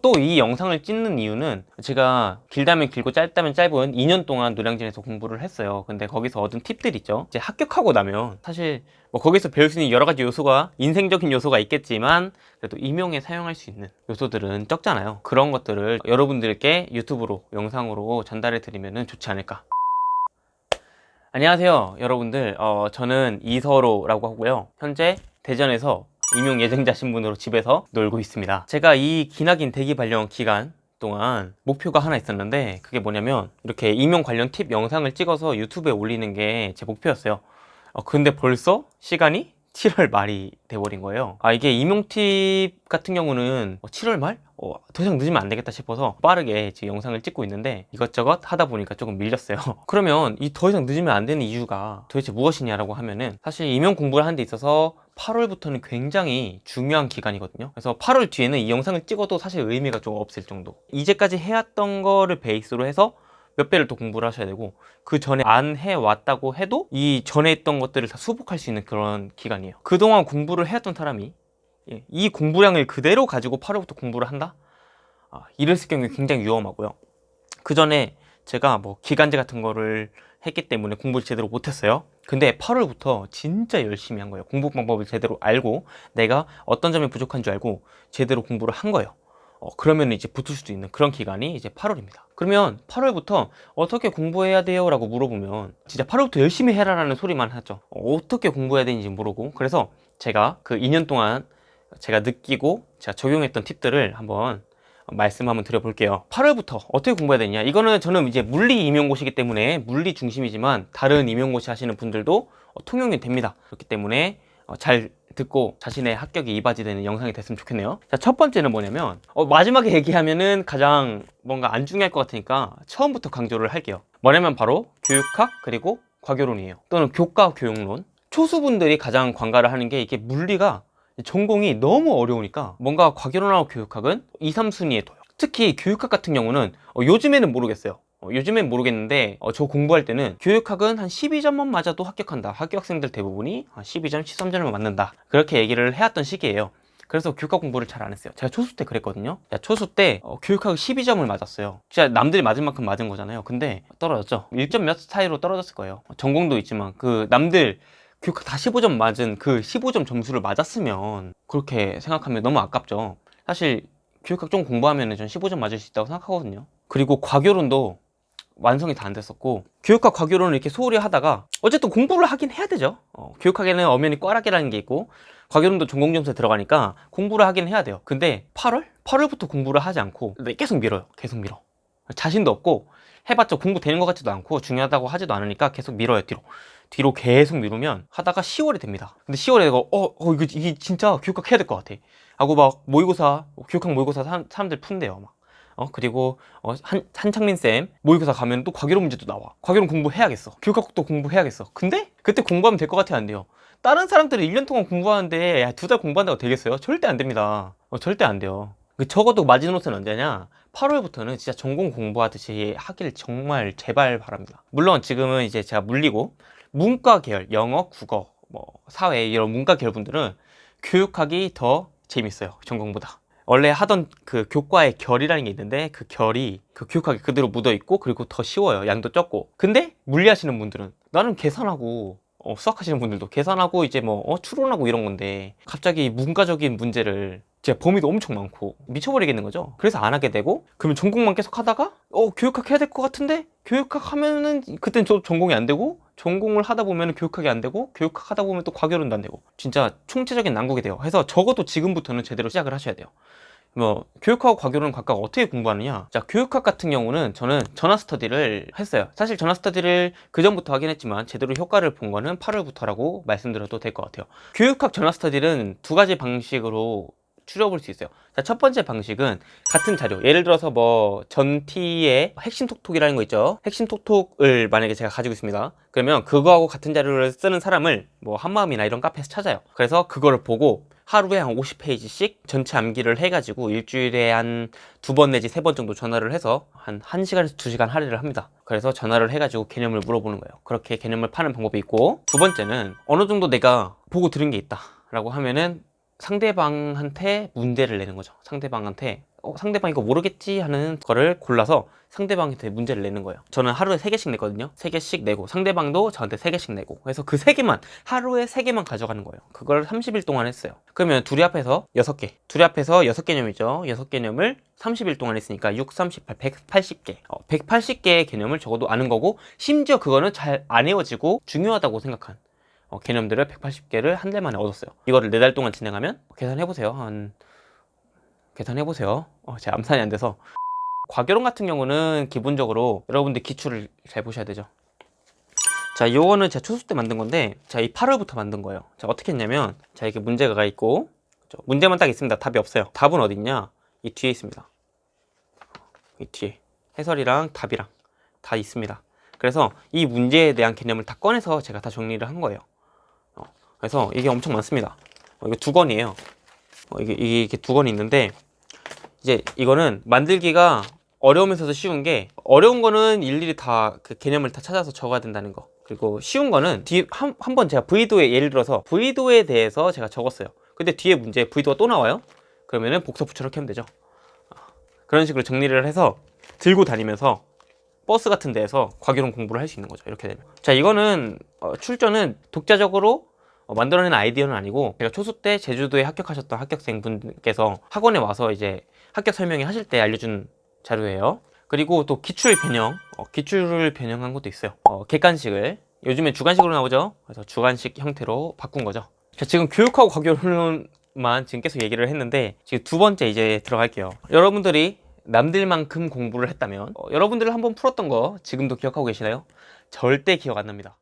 또 이 영상을 찍는 이유는 제가 길다면 길고 짧다면 짧은 2년 동안 노량진에서 공부를 했어요. 근데 거기서 얻은 팁들 있죠. 이제 합격하고 나면 사실 뭐 거기서 배울 수 있는 여러 가지 요소가 인생적인 요소가 있겠지만 그래도 임용에 사용할 수 있는 요소들은 적잖아요. 그런 것들을 여러분들께 유튜브로 영상으로 전달해 드리면 좋지 않을까. 안녕하세요 여러분들, 저는 이서로라고 하고요. 현재 대전에서 임용 예정자 신분으로 집에서 놀고 있습니다. 제가 이 기나긴 대기 발령 기간 동안 목표가 하나 있었는데, 그게 뭐냐면 이렇게 임용 관련 팁 영상을 찍어서 유튜브에 올리는 게 제 목표였어요. 근데 벌써 시간이 7월 말이 돼버린 거예요. 이게 임용 팁 같은 경우는 7월 말? 더 이상 늦으면 안 되겠다 싶어서 빠르게 지금 영상을 찍고 있는데 이것저것 하다 보니까 조금 밀렸어요. 그러면 이 더 이상 늦으면 안 되는 이유가 도대체 무엇이냐라고 하면은, 사실 임용 공부를 하는 데 있어서 8월부터는 굉장히 중요한 기간이거든요. 그래서 8월 뒤에는 이 영상을 찍어도 사실 의미가 좀 없을 정도. 이제까지 해왔던 거를 베이스로 해서 몇 배를 더 공부를 하셔야 되고, 그 전에 안 해왔다고 해도 이 전에 했던 것들을 다 수복할 수 있는 그런 기간이에요. 그동안 공부를 해왔던 사람이 이 공부량을 그대로 가지고 8월부터 공부를 한다? 이랬을 경우에 굉장히 위험하고요. 그 전에 제가 뭐 기간제 같은 거를 했기 때문에 공부를 제대로 못했어요. 근데 8월부터 진짜 열심히 한 거예요. 공부 방법을 제대로 알고 내가 어떤 점이 부족한 줄 알고 제대로 공부를 한 거예요. 그러면 이제 붙을 수도 있는 그런 기간이 이제 8월입니다. 그러면 8월부터 어떻게 공부해야 돼요? 라고 물어보면 진짜 8월부터 열심히 해라 라는 소리만 하죠. 어떻게 공부해야 되는지 모르고. 그래서 제가 그 2년 동안 제가 느끼고 제가 적용했던 팁들을 한번 말씀 한번 드려볼게요. 8월부터 어떻게 공부해야 되냐, 이거는 저는 이제 물리 임용고시이기 때문에 물리 중심이지만 다른 임용고시 하시는 분들도 통용이 됩니다. 그렇기 때문에 잘 듣고 자신의 합격이 이바지 되는 영상이 됐으면 좋겠네요. 자, 첫 번째는 뭐냐면 마지막에 얘기하면은 가장 뭔가 안 중요할 것 같으니까 처음부터 강조를 할게요. 뭐냐면 바로 교육학 그리고 과교론이에요. 또는 교과 교육론. 초수분들이 가장 관가를 하는 게, 이게 물리가 전공이 너무 어려우니까 뭔가 과교론하고 교육학은 2, 3순위에 둬요. 특히 교육학 같은 경우는 요즘에는 모르겠어요. 요즘엔 모르겠는데 저 공부할 때는 교육학은 한 12점만 맞아도 합격한다. 학교학생들 대부분이 12점, 13점을 맞는다. 그렇게 얘기를 해왔던 시기예요. 그래서 교육학 공부를 잘 안 했어요. 제가 초수 때 그랬거든요. 초수 때 교육학 12점을 맞았어요. 진짜 남들이 맞은 만큼 맞은 거잖아요. 근데 떨어졌죠. 1점 몇 차이로 떨어졌을 거예요. 전공도 있지만 그 남들 교육학 다 15점 맞은 그 15점 점수를 맞았으면 그렇게 생각하면 너무 아깝죠. 사실 교육학 좀 공부하면 전 15점 맞을 수 있다고 생각하거든요. 그리고 과교론도 완성이 다 안 됐었고, 교육학 과교론을 이렇게 소홀히 하다가 어쨌든 공부를 하긴 해야 되죠. 교육학에는 엄연히 꽈락이라는 게 있고 과교론도 전공 점수에 들어가니까 공부를 하긴 해야 돼요. 근데 8월부터 공부를 하지 않고 계속 밀어요. 계속 밀어. 자신도 없고 해봤자 공부 되는 것 같지도 않고 중요하다고 하지도 않으니까 계속 밀어요. 뒤로 계속 미루면 하다가 10월이 됩니다. 근데 10월에 내가 이게 진짜 교육학 해야 될 것 같아 하고 막 모의고사, 교육학 모의고사 사람들 푼대요. 막 그리고 한창민쌤 모의고사 가면 또 과교론 문제도 나와. 과교론 공부해야겠어. 교육학도 공부해야겠어. 근데 그때 공부하면 될 것 같아요? 안 돼요? 다른 사람들은 1년 동안 공부하는데 2달 공부한다고 되겠어요? 절대 안 됩니다. 절대 안 돼요. 적어도 마지노선은 언제냐? 8월부터는 진짜 전공 공부하듯이 하길 정말 제발 바랍니다. 물론 지금은 이제 제가 물리고 문과 계열, 영어, 국어, 뭐 사회 이런 문과 계열 분들은 교육학이 더 재밌어요. 전공보다. 원래 하던 그 교과의 결이라는 게 있는데 그 결이 그 교육학에 그대로 묻어 있고, 그리고 더 쉬워요. 양도 적고. 근데 물리하시는 분들은 나는 계산하고 수학하시는 분들도 계산하고 이제 뭐 추론하고 이런 건데, 갑자기 문과적인 문제를 제 범위도 엄청 많고 미쳐버리겠는 거죠. 그래서 안 하게 되고, 그러면 전공만 계속 하다가 교육학 해야 될 것 같은데 교육학 하면은 그땐 저 전공이 안 되고, 전공을 하다 보면 교육학이 안 되고, 교육학 하다 보면 또 과교론도 안 되고, 진짜 총체적인 난국이 돼요. 그래서 적어도 지금부터는 제대로 시작을 하셔야 돼요. 교육학과 과교론은 각각 어떻게 공부하느냐. 자, 교육학 같은 경우는 저는 전화 스터디를 했어요. 사실 전화 스터디를 그 전부터 하긴 했지만 제대로 효과를 본 거는 8월부터라고 말씀드려도 될 것 같아요. 교육학 전화 스터디는 두 가지 방식으로 추려볼 수 있어요. 자, 첫 번째 방식은 같은 자료, 예를 들어서 뭐 전티의 핵심 톡톡이라는 거 있죠. 핵심 톡톡을 만약에 제가 가지고 있습니다. 그러면 그거하고 같은 자료를 쓰는 사람을 뭐 한마음이나 이런 카페에서 찾아요. 그래서 그거를 보고 하루에 한 50페이지씩 전체 암기를 해가지고 일주일에 한 2번 내지 3번 정도 전화를 해서 한 1시간에서 2시간 할애를 합니다. 그래서 전화를 해가지고 개념을 물어보는 거예요. 그렇게 개념을 파는 방법이 있고, 두 번째는 어느 정도 내가 보고 들은 게 있다 라고 하면은 상대방한테 문제를 내는 거죠. 상대방한테 상대방 이거 모르겠지 하는 거를 골라서 상대방한테 문제를 내는 거예요. 저는 하루에 3개씩 냈거든요. 3개씩 내고 상대방도 저한테 3개씩 내고, 그래서 그 3개만 하루에 3개만 가져가는 거예요. 그걸 30일 동안 했어요. 그러면 둘이 합해서 6개, 둘이 합해서 6개념이죠. 6개념을 30일 동안 했으니까 6, 38, 180개 180개의 개념을 적어도 아는 거고, 심지어 그거는 잘 안 외워지고 중요하다고 생각한 개념들을 180개를 한 달 만에 얻었어요. 이거를 4달 동안 진행하면 계산해보세요. 제가 암산이 안 돼서. 과교론 같은 경우는 기본적으로 여러분들 기출을 잘 보셔야 되죠. 자, 요거는 제가 초수 때 만든 건데, 자, 이 8월부터 만든 거예요. 자, 어떻게 했냐면, 자, 이렇게 문제가 있고, 문제만 딱 있습니다. 답이 없어요. 답은 어디 있냐? 이 뒤에 있습니다. 이 뒤에 해설이랑 답이랑 다 있습니다. 그래서 이 문제에 대한 개념을 다 꺼내서 제가 다 정리를 한 거예요. 그래서 이게 엄청 많습니다. 이거 2권이에요. 이게 2권이 있는데, 이제 이거는 만들기가 어려우면서도 쉬운 게, 어려운 거는 일일이 다 그 개념을 다 찾아서 적어야 된다는 거, 그리고 쉬운 거는 뒤에 한번 제가 V도에, 예를 들어서 V도에 대해서 제가 적었어요. 근데 뒤에 문제에 V도가 또 나와요. 그러면은 복사 붙여 넣기 하면 되죠. 그런 식으로 정리를 해서 들고 다니면서 버스 같은 데에서 과교론 공부를 할 수 있는 거죠. 이렇게 되면. 자, 이거는 출전은 독자적으로 만들어낸 아이디어는 아니고, 제가 초수 때 제주도에 합격하셨던 합격생분께서 학원에 와서 이제 합격 설명회 하실 때 알려준 자료예요. 그리고 또 기출 변형, 기출을 변형한 것도 있어요. 객관식을 요즘에 주관식으로 나오죠. 그래서 주관식 형태로 바꾼 거죠. 자, 지금 교육하고 과교론만 지금 계속 얘기를 했는데, 지금 2번째 이제 들어갈게요. 여러분들이 남들만큼 공부를 했다면, 여러분들 한번 풀었던 거 지금도 기억하고 계시나요? 절대 기억 안 납니다.